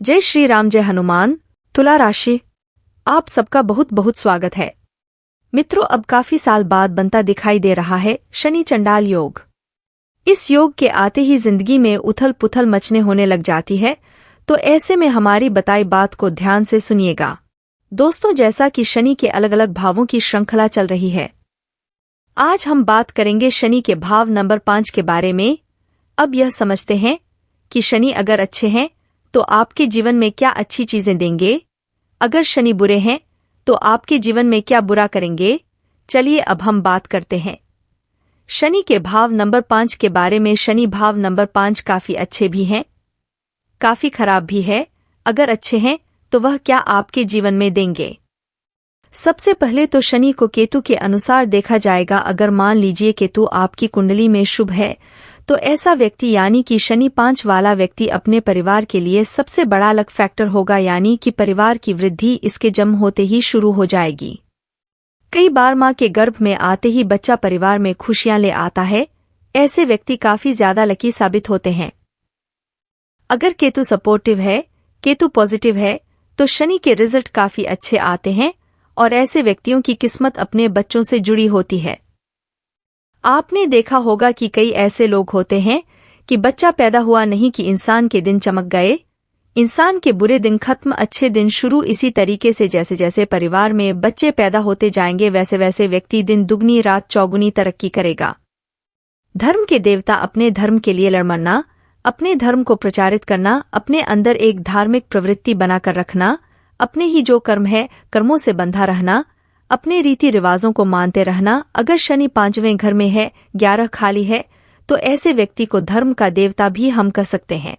जय श्री राम, जय हनुमान। तुला राशि, आप सबका बहुत बहुत स्वागत है। मित्रों, अब काफी साल बाद बनता दिखाई दे रहा है शनि चंडाल योग। इस योग के आते ही जिंदगी में उथल पुथल मचने होने लग जाती है, तो ऐसे में हमारी बताई बात को ध्यान से सुनिएगा। दोस्तों, जैसा कि शनि के अलग अलग भावों की श्रृंखला चल रही है, आज हम बात करेंगे शनि के भाव नंबर 5 के बारे में। अब यह समझते हैं कि शनि अगर अच्छे हैं तो आपके जीवन में क्या अच्छी चीजें देंगे, अगर शनि बुरे हैं तो आपके जीवन में क्या बुरा करेंगे। चलिए अब हम बात करते हैं शनि के भाव नंबर 5 के बारे में। शनि भाव नंबर 5 काफी अच्छे भी हैं, काफी खराब भी है। अगर अच्छे हैं तो वह क्या आपके जीवन में देंगे। सबसे पहले तो शनि को केतु के अनुसार देखा जाएगा। अगर मान लीजिए केतु आपकी कुंडली में शुभ है, तो ऐसा व्यक्ति यानी कि शनि 5 वाला व्यक्ति अपने परिवार के लिए सबसे बड़ा लक फैक्टर होगा, यानी कि परिवार की वृद्धि इसके जन्म होते ही शुरू हो जाएगी। कई बार मां के गर्भ में आते ही बच्चा परिवार में खुशियां ले आता है। ऐसे व्यक्ति काफी ज्यादा लकी साबित होते हैं। अगर केतु सपोर्टिव है, केतु पॉजिटिव है, तो शनि के रिजल्ट काफी अच्छे आते हैं और ऐसे व्यक्तियों की किस्मत अपने बच्चों से जुड़ी होती है। आपने देखा होगा कि कई ऐसे लोग होते हैं कि बच्चा पैदा हुआ नहीं कि इंसान के दिन चमक गए, इंसान के बुरे दिन खत्म, अच्छे दिन शुरू। इसी तरीके से जैसे जैसे परिवार में बच्चे पैदा होते जाएंगे, वैसे वैसे व्यक्ति दिन दुगनी रात चौगुनी तरक्की करेगा। धर्म के देवता अपने धर्म के लिए लड़मरना, अपने धर्म को प्रचारित करना, अपने अंदर एक धार्मिक प्रवृत्ति बनाकर रखना, अपने ही जो कर्म है कर्मों से बंधा रहना, अपने रीति रिवाजों को मानते रहना। अगर शनि 5वें घर में है, 11 खाली है, तो ऐसे व्यक्ति को धर्म का देवता भी हम कह सकते हैं।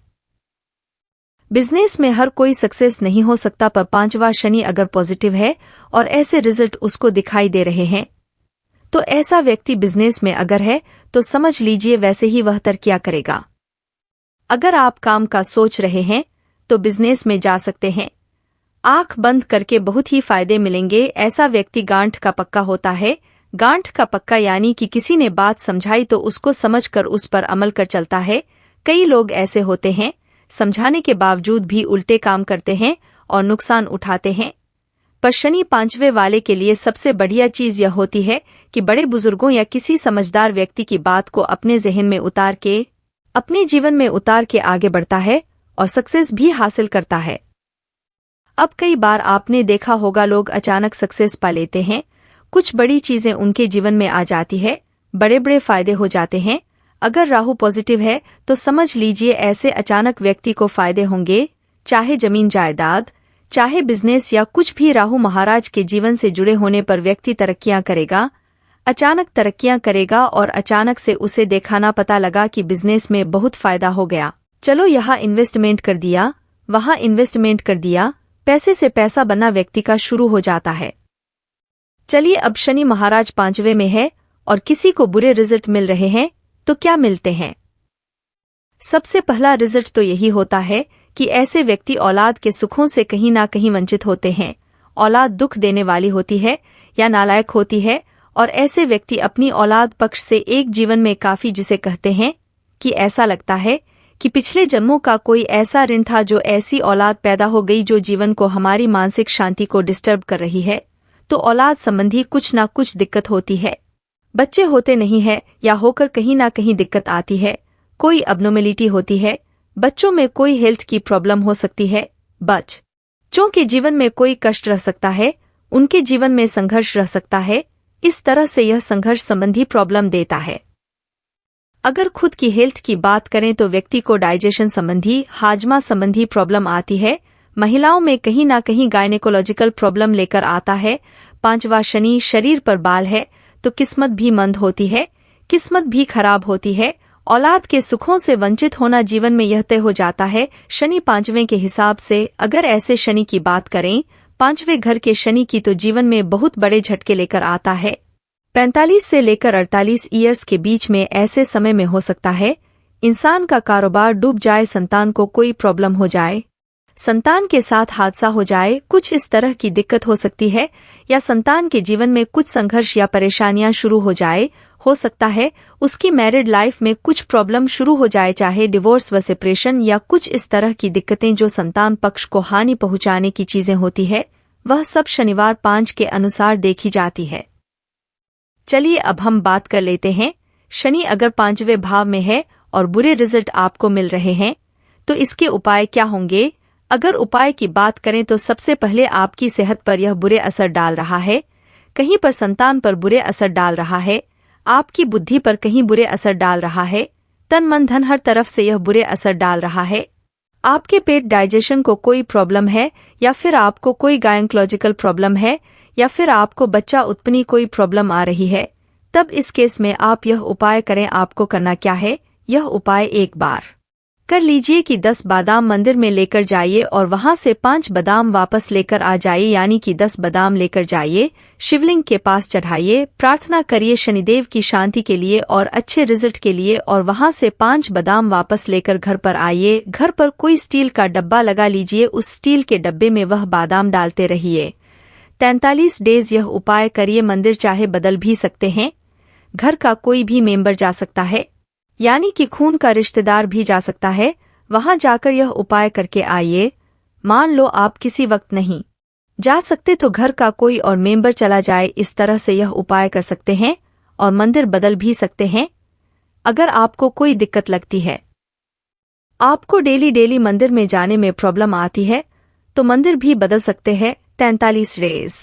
बिजनेस में हर कोई सक्सेस नहीं हो सकता, पर 5वां शनि अगर पॉजिटिव है और ऐसे रिजल्ट उसको दिखाई दे रहे हैं, तो ऐसा व्यक्ति बिजनेस में अगर है तो समझ लीजिए वैसे ही वह तरक्कियां करेगा। अगर आप काम का सोच रहे हैं तो बिजनेस में जा सकते हैं। आंख बंद करके बहुत ही फायदे मिलेंगे। ऐसा व्यक्ति गांठ का पक्का होता है। गांठ का पक्का यानी कि किसी ने बात समझाई तो उसको समझकर उस पर अमल कर चलता है। कई लोग ऐसे होते हैं, समझाने के बावजूद भी उल्टे काम करते हैं और नुकसान उठाते हैं। पर शनि 5वें वाले के लिए सबसे बढ़िया चीज यह होती है कि बड़े बुजुर्गों या किसी समझदार व्यक्ति की बात को अपने जहन में उतार के, अपने जीवन में उतार के आगे बढ़ता है और सक्सेस भी हासिल करता है। अब कई बार आपने देखा होगा लोग अचानक सक्सेस पा लेते हैं, कुछ बड़ी चीजें उनके जीवन में आ जाती है, बड़े बड़े फायदे हो जाते हैं। अगर राहु पॉजिटिव है तो समझ लीजिए ऐसे अचानक व्यक्ति को फायदे होंगे, चाहे जमीन जायदाद, चाहे बिजनेस या कुछ भी। राहु महाराज के जीवन से जुड़े होने पर व्यक्ति तरक्कियां करेगा, अचानक तरक्कियां करेगा और अचानक से उसे देखाना पता लगा कि बिजनेस में बहुत फायदा हो गया। चलो यहाँ इन्वेस्टमेंट कर दिया, वहाँ इन्वेस्टमेंट कर दिया, पैसे से पैसा बनना व्यक्ति का शुरू हो जाता है। चलिए अब शनि महाराज 5वें में है और किसी को बुरे रिजल्ट मिल रहे हैं, तो क्या मिलते हैं। सबसे पहला रिजल्ट तो यही होता है कि ऐसे व्यक्ति औलाद के सुखों से कहीं ना कहीं वंचित होते हैं। औलाद दुख देने वाली होती है या नालायक होती है, और ऐसे व्यक्ति अपनी औलाद पक्ष से एक जीवन में काफी, जिसे कहते हैं कि ऐसा लगता है कि पिछले जन्मों का कोई ऐसा ऋण था, जो ऐसी औलाद पैदा हो गई जो जीवन को, हमारी मानसिक शांति को डिस्टर्ब कर रही है। तो औलाद संबंधी कुछ ना कुछ दिक्कत होती है। बच्चे होते नहीं है या होकर कहीं ना कहीं दिक्कत आती है, कोई अबनॉर्मेलिटी होती है, बच्चों में कोई हेल्थ की प्रॉब्लम हो सकती है, बच्चों के जीवन में कोई कष्ट रह सकता है, उनके जीवन में संघर्ष रह सकता है। इस तरह से यह संघर्ष संबंधी प्रॉब्लम देता है। अगर खुद की हेल्थ की बात करें तो व्यक्ति को डाइजेशन संबंधी, हाजमा संबंधी प्रॉब्लम आती है। महिलाओं में कहीं ना कहीं गायनेकोलॉजिकल प्रॉब्लम लेकर आता है। 5वां शनि शरीर पर बाल है तो किस्मत भी मंद होती है, किस्मत भी खराब होती है। औलाद के सुखों से वंचित होना जीवन में यह तय हो जाता है शनि 5वें के हिसाब से। अगर ऐसे शनि की बात करें, 5वें घर के शनि की, तो जीवन में बहुत बड़े झटके लेकर आता है। 45 से लेकर 48 ईयर्स के बीच में ऐसे समय में हो सकता है इंसान का कारोबार डूब जाए, संतान को कोई प्रॉब्लम हो जाए, संतान के साथ हादसा हो जाए, कुछ इस तरह की दिक्कत हो सकती है, या संतान के जीवन में कुछ संघर्ष या परेशानियां शुरू हो जाए। हो सकता है उसकी मैरिड लाइफ में कुछ प्रॉब्लम शुरू हो जाए, चाहे डिवोर्स व सेपरेशन या कुछ इस तरह की दिक्कतें जो संतान पक्ष को हानि पहुंचाने की चीजें होती है, वह सब शनिवार 5 के अनुसार देखी जाती है। चलिए अब हम बात कर लेते हैं। शनि अगर 5वें भाव में है और बुरे रिजल्ट आपको मिल रहे हैं तो इसके उपाय क्या होंगे? अगर उपाय की बात करें तो सबसे पहले आपकी सेहत पर यह बुरे असर डाल रहा है, कहीं पर संतान पर बुरे असर डाल रहा है, आपकी बुद्धि पर कहीं बुरे असर डाल रहा है, तन मन धन हर तरफ से यह बुरे असर डाल रहा है। आपके पेट डाइजेशन को कोई प्रॉब्लम है, या फिर आपको कोई गायनोकोलॉजिकल प्रॉब्लम है, या फिर आपको बच्चा उत्पन्न कोई प्रॉब्लम आ रही है, तब इस केस में आप यह उपाय करें। आपको करना क्या है? यह उपाय एक बार कर लीजिए कि 10 बादाम मंदिर में लेकर जाइए और वहां से 5 बादाम वापस लेकर आ जाइए, यानी कि 10 बादाम लेकर जाइए, शिवलिंग के पास चढ़ाइए, प्रार्थना करिए शनिदेव की शांति के लिए और अच्छे रिजल्ट के लिए, और वहां से 5 बादाम वापस लेकर घर पर आइए। घर पर कोई स्टील का डब्बा लगा लीजिए, उस स्टील के डब्बे में वह बादाम डालते रहिए। 43 डेज यह उपाय करिए। मंदिर चाहे बदल भी सकते हैं, घर का कोई भी मेंबर जा सकता है, यानी कि खून का रिश्तेदार भी जा सकता है। वहां जाकर यह उपाय करके आइए। मान लो आप किसी वक्त नहीं जा सकते तो घर का कोई और मेंबर चला जाए, इस तरह से यह उपाय कर सकते हैं और मंदिर बदल भी सकते हैं। अगर आपको कोई दिक्कत लगती है, आपको डेली मंदिर में जाने में प्रॉब्लम आती है, तो मंदिर भी बदल सकते हैं। 43 डेज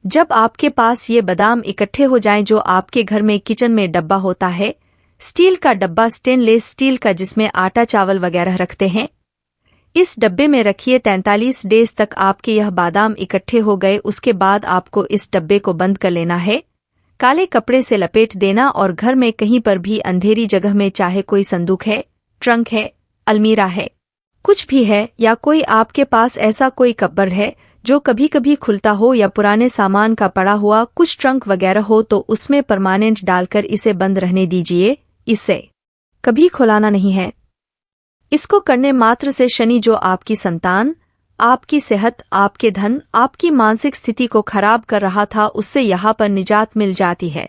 जब आपके पास ये बादाम इकट्ठे हो जाएं, जो आपके घर में किचन में डब्बा होता है, स्टील का डब्बा, स्टेनलेस स्टील का, जिसमें आटा चावल वगैरह रखते हैं, इस डब्बे में रखिए। 43 डेज तक आपके यह बादाम इकट्ठे हो गए, उसके बाद आपको इस डब्बे को बंद कर लेना है, काले कपड़े से लपेट देना, और घर में कहीं पर भी अंधेरी जगह में, चाहे कोई संदूक है, ट्रंक है, अलमीरा है, कुछ भी है, या कोई आपके पास ऐसा कोई कब्र है जो कभी कभी खुलता हो, या पुराने सामान का पड़ा हुआ कुछ ट्रंक वगैरह हो, तो उसमें परमानेंट डालकर इसे बंद रहने दीजिए। इसे कभी खुलाना नहीं है। इसको करने मात्र से शनि, जो आपकी संतान, आपकी सेहत, आपके धन, आपकी मानसिक स्थिति को खराब कर रहा था, उससे यहाँ पर निजात मिल जाती है।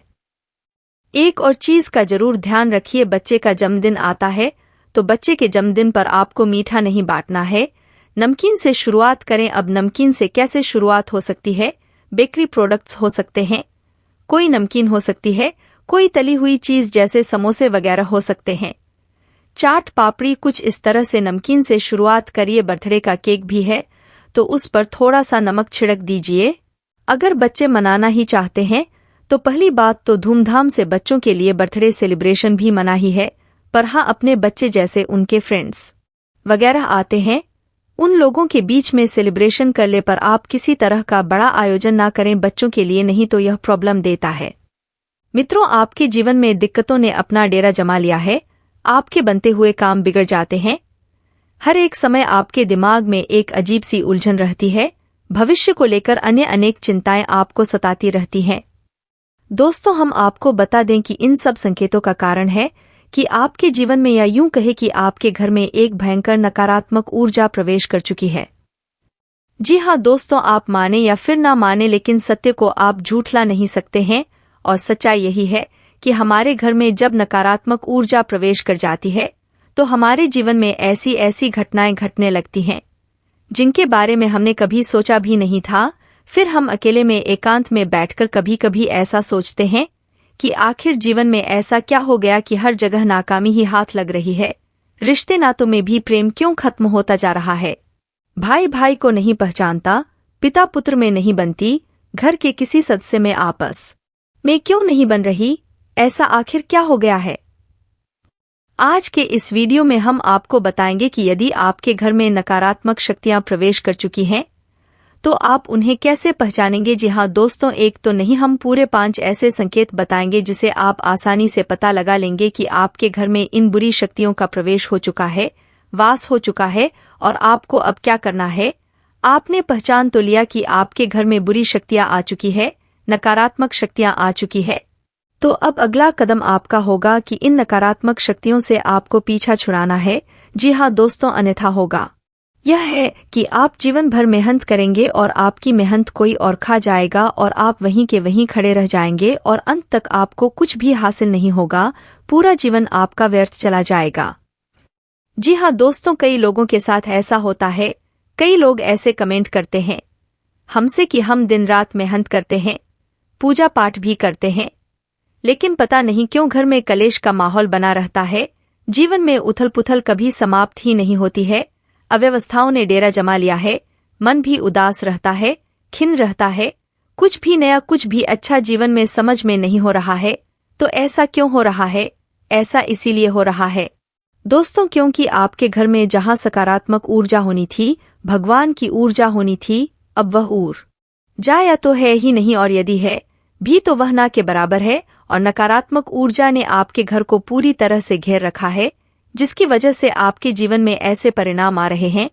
एक और चीज का जरूर ध्यान रखिए, बच्चे का जन्मदिन आता है तो बच्चे के जन्मदिन पर आपको मीठा नहीं बांटना है, नमकीन से शुरुआत करें। अब नमकीन से कैसे शुरुआत हो सकती है? बेकरी प्रोडक्ट्स हो सकते हैं, कोई नमकीन हो सकती है, कोई तली हुई चीज जैसे समोसे वगैरह हो सकते हैं, चाट पापड़ी, कुछ इस तरह से नमकीन से शुरुआत करिए। बर्थडे का केक भी है तो उस पर थोड़ा सा नमक छिड़क दीजिए। अगर बच्चे मनाना ही चाहते हैं तो पहली बात तो धूमधाम से बच्चों के लिए बर्थडे सेलिब्रेशन भी मना ही है, पर हाँ, अपने बच्चे जैसे उनके फ्रेंड्स वगैरह आते हैं, उन लोगों के बीच में सेलिब्रेशन कर ले, पर आप किसी तरह का बड़ा आयोजन ना करें बच्चों के लिए, नहीं तो यह प्रॉब्लम देता है। मित्रों, आपके जीवन में दिक्कतों ने अपना डेरा जमा लिया है, आपके बनते हुए काम बिगड़ जाते हैं, हर एक समय आपके दिमाग में एक अजीब सी उलझन रहती है, भविष्य को लेकर अन्य अनेक चिंताएं आपको सताती रहती हैं। दोस्तों, हम आपको बता दें कि इन सब संकेतों का कारण है कि आपके जीवन में, या यूं कहे कि आपके घर में एक भयंकर नकारात्मक ऊर्जा प्रवेश कर चुकी है। जी हाँ दोस्तों, आप माने या फिर ना माने, लेकिन सत्य को आप झूठला नहीं सकते हैं, और सच्चाई यही है कि हमारे घर में जब नकारात्मक ऊर्जा प्रवेश कर जाती है तो हमारे जीवन में ऐसी ऐसी घटनाएं घटने लगती हैं जिनके बारे में हमने कभी सोचा भी नहीं था। फिर हम अकेले में एकांत में बैठकर कभी कभी ऐसा सोचते हैं कि आखिर जीवन में ऐसा क्या हो गया कि हर जगह नाकामी ही हाथ लग रही है, रिश्ते नातों में भी प्रेम क्यों खत्म होता जा रहा है, भाई भाई को नहीं पहचानता, पिता पुत्र में नहीं बनती, घर के किसी सदस्य में आपस में क्यों नहीं बन रही, ऐसा आखिर क्या हो गया है? आज के इस वीडियो में हम आपको बताएंगे कि यदि आपके घर में नकारात्मक शक्तियां प्रवेश कर चुकी हैं तो आप उन्हें कैसे पहचानेंगे। जी हाँ दोस्तों, एक तो नहीं, हम पूरे 5 ऐसे संकेत बताएंगे जिसे आप आसानी से पता लगा लेंगे कि आपके घर में इन बुरी शक्तियों का प्रवेश हो चुका है, वास हो चुका है, और आपको अब क्या करना है। आपने पहचान तो लिया कि आपके घर में बुरी शक्तियां आ चुकी है, नकारात्मक शक्तियां आ चुकी है, तो अब अगला कदम आपका होगा कि इन नकारात्मक शक्तियों से आपको पीछा छुड़ाना है। जी हाँ दोस्तों, अन्यथा होगा यह है कि आप जीवन भर मेहनत करेंगे और आपकी मेहनत कोई और खा जाएगा और आप वहीं के वहीं खड़े रह जाएंगे और अंत तक आपको कुछ भी हासिल नहीं होगा, पूरा जीवन आपका व्यर्थ चला जाएगा। जी हाँ दोस्तों, कई लोगों के साथ ऐसा होता है। कई लोग ऐसे कमेंट करते हैं हमसे कि हम दिन रात मेहनत करते हैं, पूजा पाठ भी करते हैं, लेकिन पता नहीं क्यों घर में कलेश का माहौल बना रहता है। जीवन में उथल पुथल कभी समाप्त ही नहीं होती है। अव्यवस्थाओं ने डेरा जमा लिया है, मन भी उदास रहता है, खिन्न रहता है, कुछ भी नया, कुछ भी अच्छा जीवन में समझ में नहीं हो रहा है। तो ऐसा क्यों हो रहा है? ऐसा इसीलिए हो रहा है दोस्तों क्योंकि आपके घर में जहां सकारात्मक ऊर्जा होनी थी, भगवान की ऊर्जा होनी थी, अब वह ऊर्जा या तो है ही नहीं और यदि है भी तो वह ना के बराबर है। और नकारात्मक ऊर्जा ने आपके घर को पूरी तरह से घेर रखा है, जिसकी वजह से आपके जीवन में ऐसे परिणाम आ रहे हैं।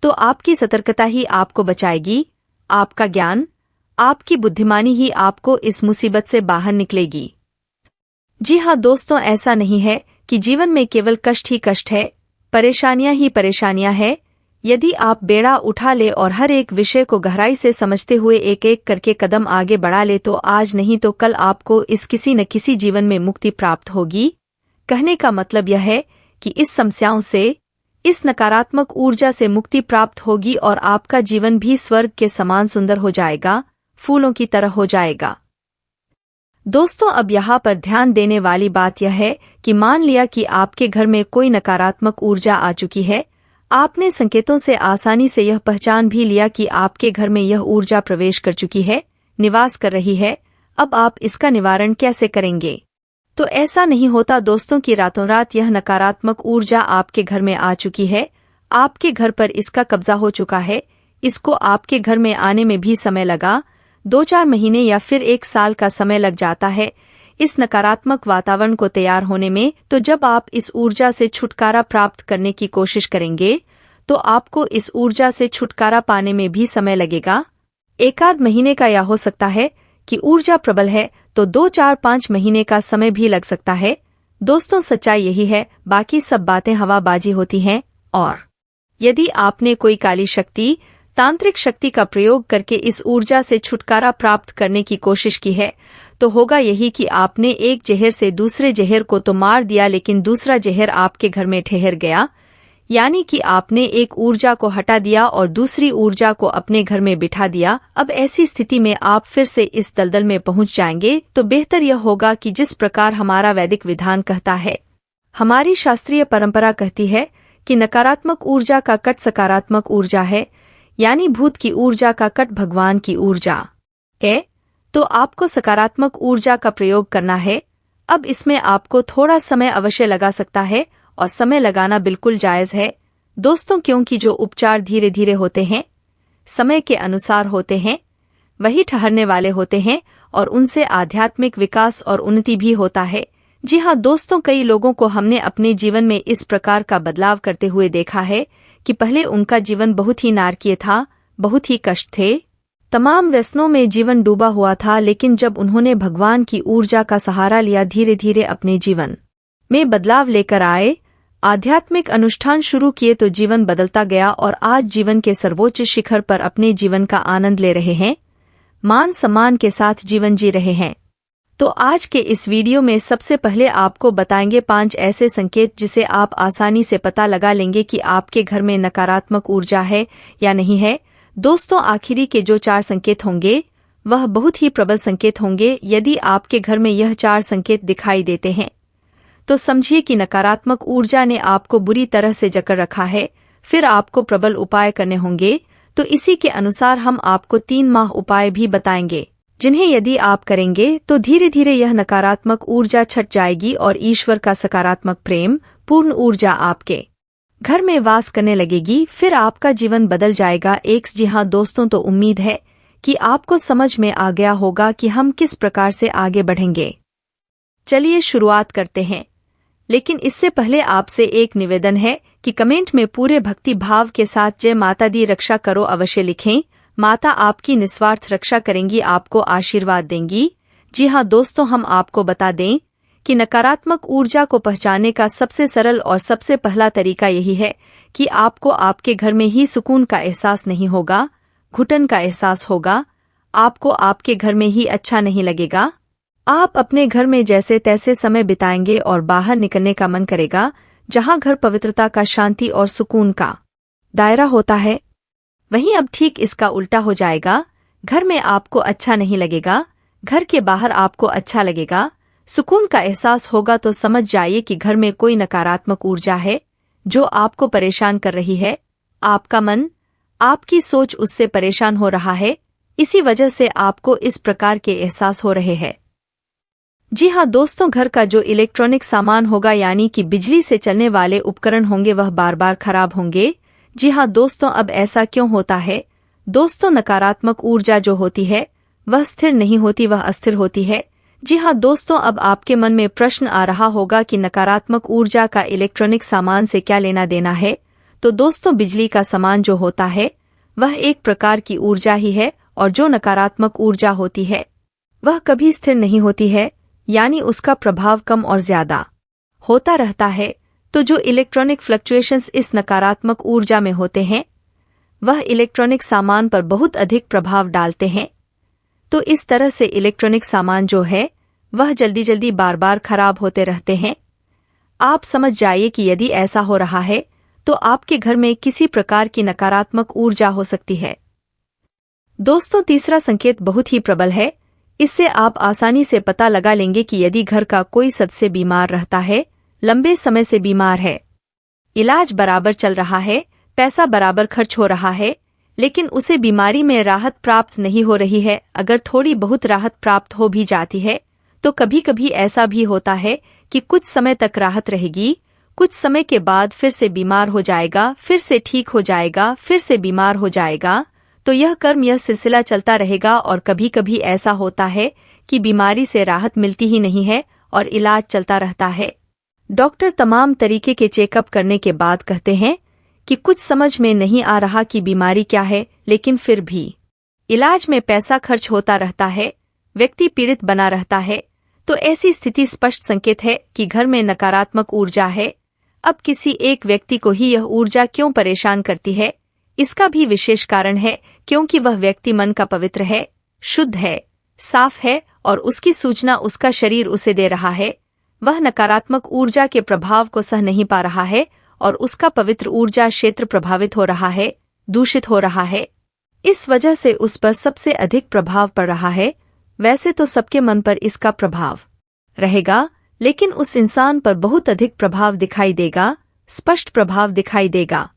तो आपकी सतर्कता ही आपको बचाएगी, आपका ज्ञान, आपकी बुद्धिमानी ही आपको इस मुसीबत से बाहर निकलेगी। जी हाँ दोस्तों, ऐसा नहीं है कि जीवन में केवल कष्ट ही कष्ट है, परेशानियां ही परेशानियां हैं। यदि आप बेड़ा उठा ले और हर एक विषय को गहराई से समझते हुए एक एक करके कदम आगे बढ़ा ले तो आज नहीं तो कल आपको इस किसी न किसी जीवन में मुक्ति प्राप्त होगी। कहने का मतलब यह है कि इस समस्याओं से, इस नकारात्मक ऊर्जा से मुक्ति प्राप्त होगी और आपका जीवन भी स्वर्ग के समान सुंदर हो जाएगा, फूलों की तरह हो जाएगा। दोस्तों अब यहाँ पर ध्यान देने वाली बात यह है कि मान लिया कि आपके घर में कोई नकारात्मक ऊर्जा आ चुकी है, आपने संकेतों से आसानी से यह पहचान भी लिया कि आपके घर में यह ऊर्जा प्रवेश कर चुकी है, निवास कर रही है। अब आप इसका निवारण कैसे करेंगे? तो ऐसा नहीं होता दोस्तों कि रातों रात यह नकारात्मक ऊर्जा आपके घर में आ चुकी है, आपके घर पर इसका कब्जा हो चुका है। इसको आपके घर में आने में भी समय लगा, 2-4 महीने या फिर 1 साल का समय लग जाता है इस नकारात्मक वातावरण को तैयार होने में। तो जब आप इस ऊर्जा से छुटकारा प्राप्त करने की कोशिश करेंगे तो आपको इस ऊर्जा से छुटकारा पाने में भी समय लगेगा, 1-आध महीने का, या हो सकता है कि ऊर्जा प्रबल है तो 2-4-5 महीने का समय भी लग सकता है। दोस्तों सच्चाई यही है, बाकी सब बातें हवाबाजी होती हैं। और यदि आपने कोई काली शक्ति, तांत्रिक शक्ति का प्रयोग करके इस ऊर्जा से छुटकारा प्राप्त करने की कोशिश की है तो होगा यही कि आपने एक जहर से दूसरे जहर को तो मार दिया, लेकिन दूसरा जहर आपके घर में ठहर गया। यानी कि आपने एक ऊर्जा को हटा दिया और दूसरी ऊर्जा को अपने घर में बिठा दिया। अब ऐसी स्थिति में आप फिर से इस दलदल में पहुंच जाएंगे। तो बेहतर यह होगा कि जिस प्रकार हमारा वैदिक विधान कहता है, हमारी शास्त्रीय परंपरा कहती है कि नकारात्मक ऊर्जा का कट सकारात्मक ऊर्जा है, यानी भूत की ऊर्जा का कट भगवान की ऊर्जा है। तो आपको सकारात्मक ऊर्जा का प्रयोग करना है। अब इसमें आपको थोड़ा समय अवश्य लगा सकता है और समय लगाना बिल्कुल जायज है दोस्तों, क्योंकि जो उपचार धीरे धीरे होते हैं, समय के अनुसार होते हैं, वही ठहरने वाले होते हैं और उनसे आध्यात्मिक विकास और उन्नति भी होता है। जी हाँ दोस्तों, कई लोगों को हमने अपने जीवन में इस प्रकार का बदलाव करते हुए देखा है कि पहले उनका जीवन बहुत ही नारकीय था, बहुत ही कष्ट थे, तमाम व्यसनों में जीवन डूबा हुआ था, लेकिन जब उन्होंने भगवान की ऊर्जा का सहारा लिया, धीरे धीरे अपने जीवन में बदलाव लेकर आए, आध्यात्मिक अनुष्ठान शुरू किए तो जीवन बदलता गया और आज जीवन के सर्वोच्च शिखर पर अपने जीवन का आनंद ले रहे हैं, मान सम्मान के साथ जीवन जी रहे हैं। तो आज के इस वीडियो में सबसे पहले आपको बताएंगे 5 ऐसे संकेत जिसे आप आसानी से पता लगा लेंगे कि आपके घर में नकारात्मक ऊर्जा है या नहीं है। दोस्तों आखिरी के जो 4 संकेत होंगे वह बहुत ही प्रबल संकेत होंगे। यदि आपके घर में यह 4 संकेत दिखाई देते हैं तो समझिए कि नकारात्मक ऊर्जा ने आपको बुरी तरह से जकड़ रखा है। फिर आपको प्रबल उपाय करने होंगे, तो इसी के अनुसार हम आपको 3 माह उपाय भी बताएंगे, जिन्हें यदि आप करेंगे तो धीरे धीरे यह नकारात्मक ऊर्जा छट जाएगी और ईश्वर का सकारात्मक प्रेम, पूर्ण ऊर्जा आपके घर में वास करने लगेगी। फिर आपका जीवन बदल जाएगा। जी हाँ दोस्तों, तो उम्मीद है कि आपको समझ में आ गया होगा कि हम किस प्रकार से आगे बढ़ेंगे। चलिए शुरुआत करते हैं, लेकिन इससे पहले आपसे एक निवेदन है कि कमेंट में पूरे भक्ति भाव के साथ जय माता दी रक्षा करो अवश्य लिखें। माता आपकी निस्वार्थ रक्षा करेंगी, आपको आशीर्वाद देंगी। जी हाँ दोस्तों, हम आपको बता दें कि नकारात्मक ऊर्जा को पहचानने का सबसे सरल और सबसे पहला तरीका यही है कि आपको आपके घर में ही सुकून का एहसास नहीं होगा, घुटन का एहसास होगा, आपको आपके घर में ही अच्छा नहीं लगेगा। आप अपने घर में जैसे तैसे समय बिताएंगे और बाहर निकलने का मन करेगा, जहां घर पवित्रता का, शांति और सुकून का दायरा होता है। वहीं अब ठीक इसका उल्टा हो जाएगा। घर में आपको अच्छा नहीं लगेगा, घर के बाहर आपको अच्छा लगेगा, सुकून का एहसास होगा। तो समझ जाइए कि घर में कोई नकारात्मक ऊर्जा है जो आपको परेशान कर रही है। आपका मन, आपकी सोच उससे परेशान हो रहा है। इसी वजह से आपको इस प्रकार के एहसास हो रहे हैं। जी हाँ दोस्तों, घर का जो इलेक्ट्रॉनिक सामान होगा, यानी कि बिजली से चलने वाले उपकरण होंगे, वह बार बार खराब होंगे। जी हाँ दोस्तों, अब ऐसा क्यों होता है? दोस्तों, नकारात्मक ऊर्जा जो होती है वह स्थिर नहीं होती, वह अस्थिर होती है। जी हाँ दोस्तों, अब आपके मन में प्रश्न आ रहा होगा कि नकारात्मक ऊर्जा का इलेक्ट्रॉनिक सामान से क्या लेना देना है। तो दोस्तों, बिजली का सामान जो होता है वह एक प्रकार की ऊर्जा ही है, और जो नकारात्मक ऊर्जा होती है वह कभी स्थिर नहीं होती है, यानी उसका प्रभाव कम और ज्यादा होता रहता है। तो जो इलेक्ट्रॉनिक फ्लक्चुएशंस इस नकारात्मक ऊर्जा में होते हैं वह इलेक्ट्रॉनिक सामान पर बहुत अधिक प्रभाव डालते हैं। तो इस तरह से इलेक्ट्रॉनिक सामान जो है वह जल्दी जल्दी बार बार खराब होते रहते हैं। आप समझ जाइए कि यदि ऐसा हो रहा है तो आपके घर में किसी प्रकार की नकारात्मक ऊर्जा हो सकती है। दोस्तों, तीसरा संकेत बहुत ही प्रबल है। इससे आप आसानी से पता लगा लेंगे कि यदि घर का कोई सदस्य बीमार रहता है, लंबे समय से बीमार है, इलाज बराबर चल रहा है, पैसा बराबर खर्च हो रहा है, लेकिन उसे बीमारी में राहत प्राप्त नहीं हो रही है। अगर थोड़ी बहुत राहत प्राप्त हो भी जाती है तो कभी कभी ऐसा भी होता है कि कुछ समय तक राहत रहेगी, कुछ समय के बाद फिर से बीमार हो जाएगा, फिर से ठीक हो जाएगा, फिर से बीमार हो जाएगा। तो यह सिलसिला चलता रहेगा। और कभी कभी ऐसा होता है कि बीमारी से राहत मिलती ही नहीं है और इलाज चलता रहता है। डॉक्टर तमाम तरीके के चेकअप करने के बाद कहते हैं कि कुछ समझ में नहीं आ रहा कि बीमारी क्या है, लेकिन फिर भी इलाज में पैसा खर्च होता रहता है, व्यक्ति पीड़ित बना रहता है। तो ऐसी स्थिति स्पष्ट संकेत है कि घर में नकारात्मक ऊर्जा है। अब किसी एक व्यक्ति को ही यह ऊर्जा क्यों परेशान करती है, इसका भी विशेष कारण है, क्योंकि वह व्यक्ति मन का पवित्र है, शुद्ध है, साफ है, और उसकी सूचना उसका शरीर उसे दे रहा है। वह नकारात्मक ऊर्जा के प्रभाव को सह नहीं पा रहा है और उसका पवित्र ऊर्जा क्षेत्र प्रभावित हो रहा है, दूषित हो रहा है। इस वजह से उस पर सबसे अधिक प्रभाव पड़ रहा है। वैसे तो सबके मन पर इसका प्रभाव रहेगा, लेकिन उस इंसान पर बहुत अधिक प्रभाव दिखाई देगा, स्पष्ट प्रभाव दिखाई देगा।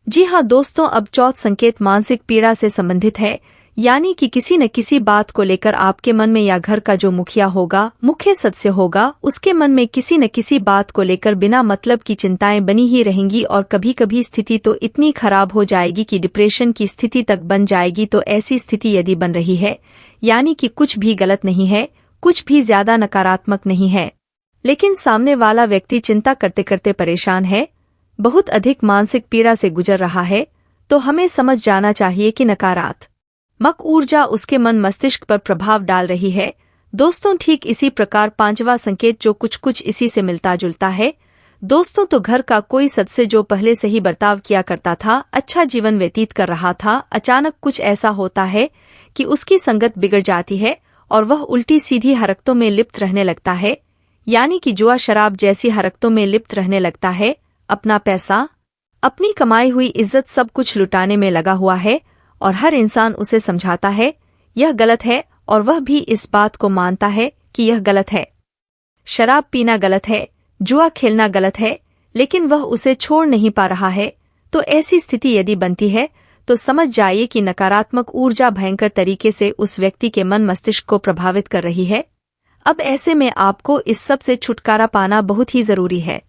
जी हाँ दोस्तों, अब चौथा संकेत मानसिक पीड़ा से संबंधित है, यानी कि किसी न किसी बात को लेकर आपके मन में, या घर का जो मुखिया होगा, मुख्य सदस्य होगा, उसके मन में किसी न किसी बात को लेकर बिना मतलब की चिंताएं बनी ही रहेंगी। और कभी कभी स्थिति तो इतनी खराब हो जाएगी कि डिप्रेशन की स्थिति तक बन जाएगी। तो ऐसी स्थिति यदि बन रही है, यानी कि कुछ भी गलत नहीं है, कुछ भी ज्यादा नकारात्मक नहीं है, लेकिन सामने वाला व्यक्ति चिंता करते करते परेशान है, बहुत अधिक मानसिक पीड़ा से गुजर रहा है, तो हमें समझ जाना चाहिए कि नकारात्मक ऊर्जा उसके मन मस्तिष्क पर प्रभाव डाल रही है। दोस्तों, ठीक इसी प्रकार पांचवा संकेत जो कुछ इसी से मिलता जुलता है। दोस्तों, तो घर का कोई सदस्य जो पहले से ही बर्ताव किया करता था, अच्छा जीवन व्यतीत कर रहा था, अचानक कुछ ऐसा होता है कि उसकी संगत बिगड़ जाती है और वह उल्टी सीधी हरकतों में लिप्त रहने लगता है, यानी कि जुआ शराब जैसी हरकतों में लिप्त रहने लगता है। अपना पैसा, अपनी कमाई हुई इज्जत सब कुछ लुटाने में लगा हुआ है, और हर इंसान उसे समझाता है यह गलत है, और वह भी इस बात को मानता है कि यह गलत है। शराब पीना गलत है, जुआ खेलना गलत है, लेकिन वह उसे छोड़ नहीं पा रहा है। तो ऐसी स्थिति यदि बनती है तो समझ जाइए कि नकारात्मक ऊर्जा भयंकर तरीके से उस व्यक्ति के मन मस्तिष्क को प्रभावित कर रही है। अब ऐसे में आपको इस सब से छुटकारा पाना बहुत ही जरूरी है।